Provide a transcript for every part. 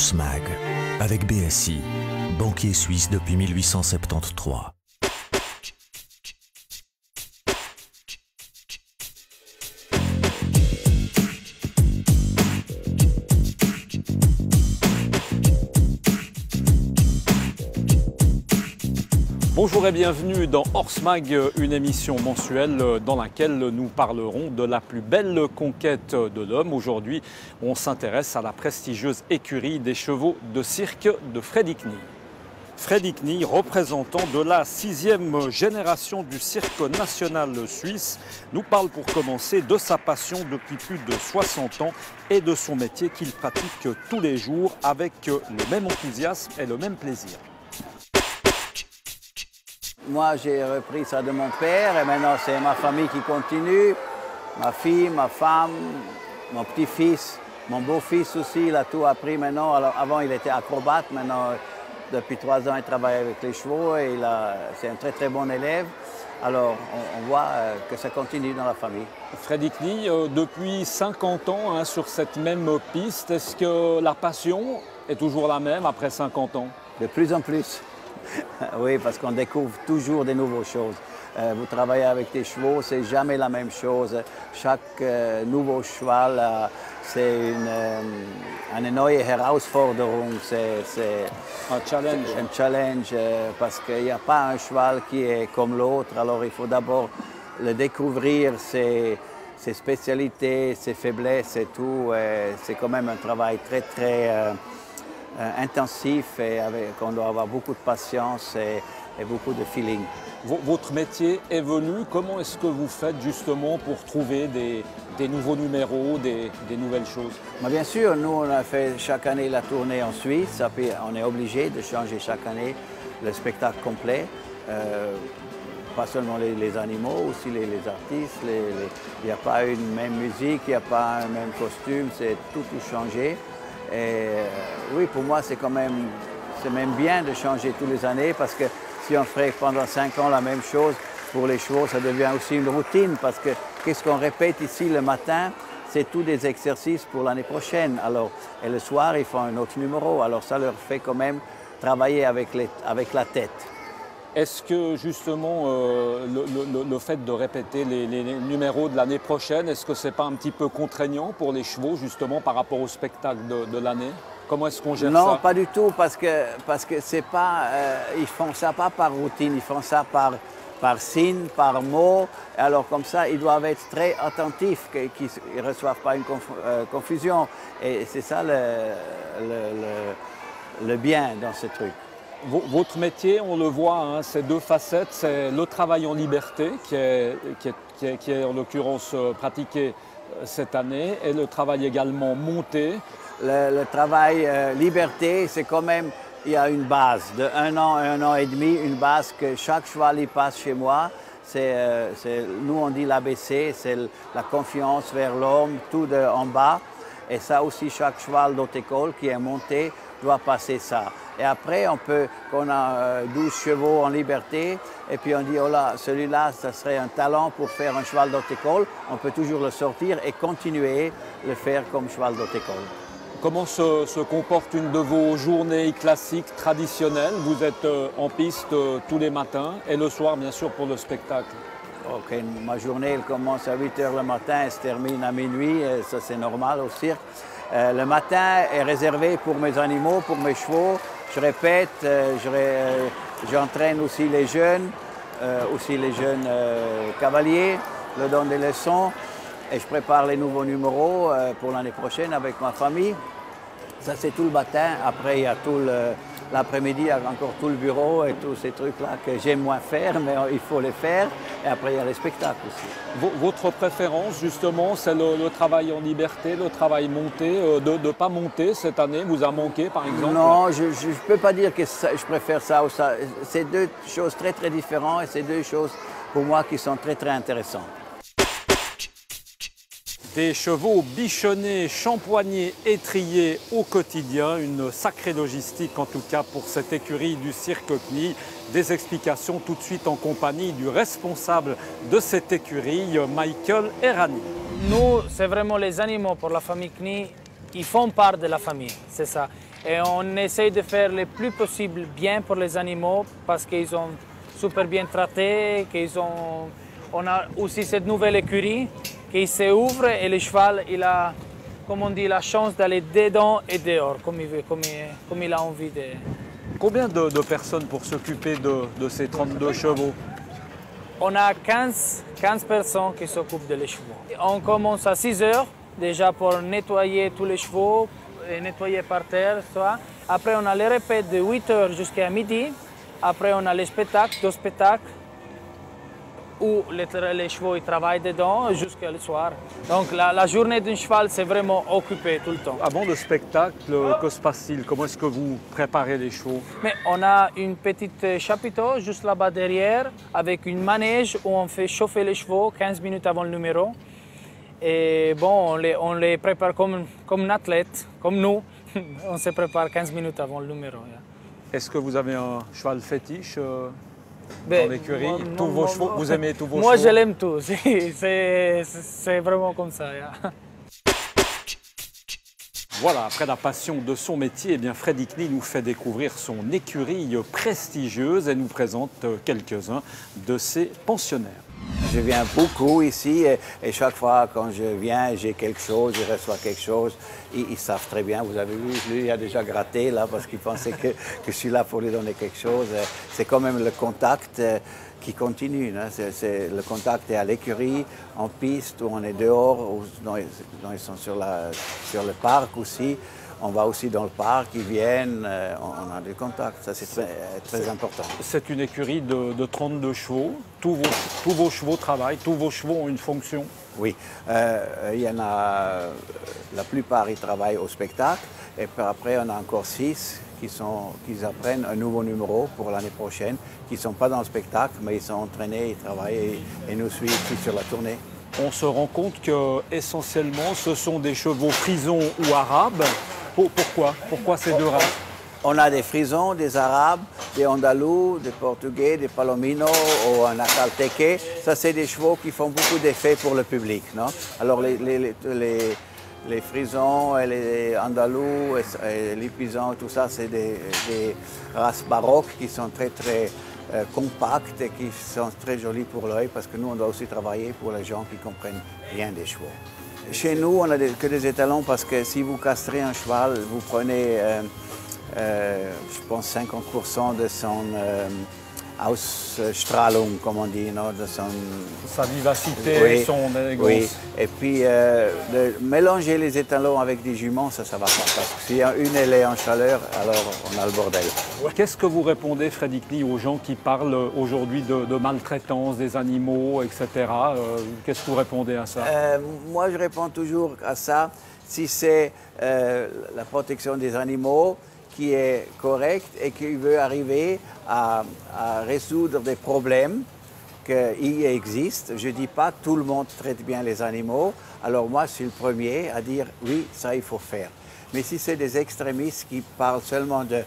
Horse Mag, avec BSI, banquier suisse depuis 1873. Bonjour et bienvenue dans Horse Mag, une émission mensuelle dans laquelle nous parlerons de la plus belle conquête de l'homme. Aujourd'hui, on s'intéresse à la prestigieuse écurie des chevaux de cirque de Freddy Knie. Freddy Knie, représentant de la 6e génération du cirque national suisse, nous parle pour commencer de sa passion depuis plus de 60 ans et de son métier qu'il pratique tous les jours avec le même enthousiasme et le même plaisir. Moi, j'ai repris ça de mon père et maintenant c'est ma famille qui continue. Ma fille, ma femme, mon petit-fils, mon beau-fils aussi, il a tout appris maintenant. Alors, avant, il était acrobate. Maintenant, depuis 3 ans, il travaille avec les chevaux et c'est un très, très bon élève. Alors, on voit que ça continue dans la famille. Freddy Knie, depuis 50 ans sur cette même piste, est-ce que la passion est toujours la même après 50 ans? De plus en plus. Oui, parce qu'on découvre toujours des nouvelles choses. Vous travaillez avec des chevaux, c'est jamais la même chose. Chaque nouveau cheval, c'est eine neue Herausforderung, c'est un challenge. Un challenge parce qu'il n'y a pas un cheval qui est comme l'autre. Alors il faut d'abord le découvrir, ses spécialités, ses faiblesses et tout. C'est quand même un travail très, très intensif et on doit avoir beaucoup de patience et beaucoup de feeling. Votre métier évolue. Comment est-ce que vous faites justement pour trouver des nouveaux numéros, des nouvelles choses? Bien sûr, nous on a fait chaque année la tournée en Suisse. Puis on est obligé de changer chaque année le spectacle complet. Pas seulement les animaux, aussi les artistes. Il n'y a pas une même musique, il n'y a pas un même costume, c'est tout changé. Et oui, pour moi, c'est même bien de changer tous les années parce que si on ferait pendant 5 ans la même chose, pour les chevaux, ça devient aussi une routine parce que qu'est-ce qu'on répète ici le matin, c'est tous des exercices pour l'année prochaine. Alors, et le soir, ils font un autre numéro. Alors, ça leur fait quand même travailler avec la tête. Est-ce que justement le fait de répéter les numéros de l'année prochaine, est-ce que ce n'est pas un petit peu contraignant pour les chevaux justement par rapport au spectacle de l'année? Comment est-ce qu'on gère ça? Non, pas du tout, parce que c'est pas, ils font ça pas par routine, ils font ça par signe, par mot. Alors comme ça, ils doivent être très attentifs, qu'ils ne reçoivent pas une confusion. Et c'est ça le bien dans ce truc. Votre métier, on le voit, c'est 2 facettes. C'est le travail en liberté qui est en l'occurrence pratiqué cette année et le travail également monté. Le travail liberté, c'est quand même, il y a une base de 1 an à 1 an et demi, une base que chaque cheval y passe chez moi. Nous on dit l'ABC, c'est la confiance vers l'homme, tout en bas. Et ça aussi, chaque cheval d'autre école qui est monté doit passer ça. Et après, on a 12 chevaux en liberté, et puis on dit, oh là, celui-là, ça serait un talent pour faire un cheval d'autre école. On peut toujours le sortir et continuer le faire comme cheval d'autre école. Comment se comporte une de vos journées classiques, traditionnelles? Vous êtes en piste tous les matins et le soir, bien sûr, pour le spectacle. Ok, ma journée, elle commence à 8 h le matin et se termine à minuit, et ça c'est normal au cirque. Le matin est réservé pour mes animaux, pour mes chevaux. Je répète, j'entraîne aussi les jeunes cavaliers, je leur donne des leçons et je prépare les nouveaux numéros pour l'année prochaine avec ma famille. Ça c'est tout le matin. Après il y a tout l'après-midi, il y a encore tout le bureau et tous ces trucs-là que j'aime moins faire, mais il faut les faire. Et après il y a les spectacles aussi. Votre préférence justement, c'est le travail en liberté, le travail monté, de ne pas monter cette année, vous a manqué par exemple? Non, je ne peux pas dire que je préfère ça ou ça. C'est 2 choses très très différentes et c'est 2 choses pour moi qui sont très très intéressantes. Des chevaux bichonnés, champoignés, étriés au quotidien, une sacrée logistique en tout cas pour cette écurie du cirque Knie. Des explications tout de suite en compagnie du responsable de cette écurie, Michael Errani. Nous, c'est vraiment les animaux pour la famille Knie, ils font part de la famille, c'est ça. Et on essaye de faire le plus possible bien pour les animaux parce qu'ils sont super bien traités, on a aussi cette nouvelle écurie qui s'ouvre et le cheval il a, comme on dit, la chance d'aller dedans et dehors comme il veut, comme il a envie de. Combien de personnes pour s'occuper de ces 32 chevaux? On a 15 personnes qui s'occupent des chevaux. On commence à 6 heures déjà pour nettoyer tous les chevaux, et nettoyer par terre. Soit. Après, on a les répètes de 8 heures jusqu'à midi. Après, on a les spectacles, 2 spectacles où les chevaux ils travaillent dedans jusqu'à le soir. Donc la journée d'un cheval, c'est vraiment occupé tout le temps. Avant le spectacle, que se passe-t-il? Comment est-ce que vous préparez les chevaux? Mais on a une petite chapiteau juste là-bas derrière avec une manège où on fait chauffer les chevaux 15 minutes avant le numéro. Et bon, on les prépare comme un athlète, comme nous. On se prépare 15 minutes avant le numéro. Est-ce que vous avez un cheval fétiche dans l'écurie? Tous vos chevaux, vous aimez tous vos chevaux? Moi, je l'aime tous. C'est vraiment comme ça. Voilà, après la passion de son métier, eh bien Freddy Knie nous fait découvrir son écurie prestigieuse et nous présente quelques-uns de ses pensionnaires. Je viens beaucoup ici et chaque fois quand je viens, j'ai quelque chose, je reçois quelque chose. Ils savent très bien, vous avez vu, lui il a déjà gratté là parce qu'il pensait que je suis là pour lui donner quelque chose. C'est quand même le contact qui continue. Hein. Le contact est à l'écurie, en piste, où on est dehors, ils sont sur le parc aussi. On va aussi dans le parc, ils viennent, on a des contacts, ça c'est très important. C'est une écurie de 32 chevaux, tous vos chevaux travaillent, tous vos chevaux ont une fonction? Oui, il y en a, la plupart ils travaillent au spectacle et puis après on a encore 6 qui apprennent un nouveau numéro pour l'année prochaine, qui ne sont pas dans le spectacle mais ils sont entraînés, ils travaillent et nous suivent sur la tournée. On se rend compte que essentiellement ce sont des chevaux frisons ou arabes. Pourquoi ces deux races? On a des frisons, des arabes, des andalous, des portugais, des palominos ou un akalteque. Ça, c'est des chevaux qui font beaucoup d'effet pour le public. Non? Alors, les frisons et les andalous et les pisans, tout ça, c'est des races baroques qui sont très compactes et qui sont très jolies pour l'œil parce que nous, on doit aussi travailler pour les gens qui comprennent bien des chevaux. Chez nous, on n'a que des étalons parce que si vous castrez un cheval, vous prenez, je pense, 50% de son Ausstrahlung, comme on dit, non, de sa vivacité, oui, son élégance. Oui, et puis de mélanger les étalons avec des juments, ça ne va pas. Parce que si une elle est en chaleur, alors on a le bordel. Qu'est-ce que vous répondez, Freddy Knie, aux gens qui parlent aujourd'hui de maltraitance des animaux, etc. Qu'est-ce que vous répondez à ça? Moi, je réponds toujours à ça. Si c'est la protection des animaux qui est correcte et qui veut arriver à résoudre des problèmes qui existent, je ne dis pas tout le monde traite bien les animaux. Alors moi, je suis le premier à dire oui, ça il faut faire. Mais si c'est des extrémistes qui parlent seulement de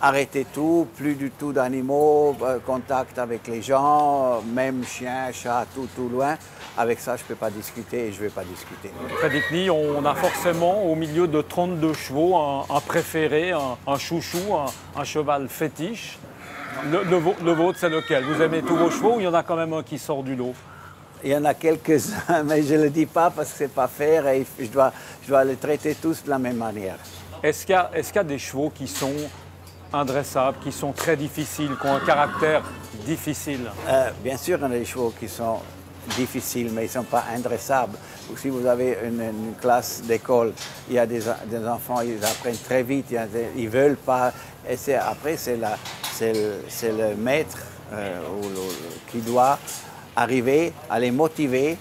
arrêter tout, plus du tout d'animaux, contact avec les gens, même chiens, chats, tout loin. Avec ça, je ne peux pas discuter et je ne vais pas discuter. Freddy Knie, on a forcément au milieu de 32 chevaux un préféré, un chouchou, un cheval fétiche. Le vôtre, c'est lequel? Vous aimez tous vos chevaux ou il y en a quand même un qui sort du lot? Il y en a quelques-uns, mais je ne le dis pas parce que ce n'est pas faire et je dois les traiter tous de la même manière. Est-ce qu'il y a des chevaux qui sont indressables, qui sont très difficiles, qui ont un caractère difficile? Bien sûr, il y en a des chevaux qui sont difficiles, mais ils ne sont pas indressables. Ou si vous avez une classe d'école, il y a des enfants, ils apprennent très vite, ils ne veulent pas. Et après, c'est le maître qui doit arriver à les motiver,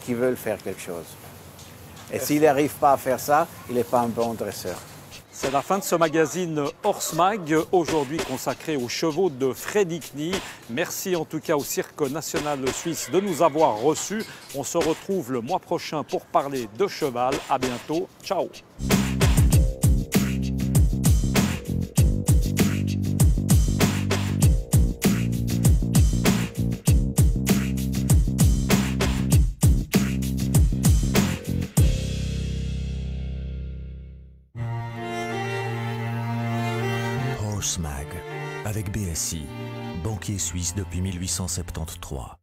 qui veulent faire quelque chose. Et s'il n'arrive pas à faire ça, il n'est pas un bon dresseur. C'est la fin de ce magazine Horse Mag, aujourd'hui consacré aux chevaux de Freddy Knie. Merci en tout cas au Cirque National Suisse de nous avoir reçus. On se retrouve le mois prochain pour parler de cheval. À bientôt. Ciao. Horse Mag avec BSI, banquier suisse depuis 1873.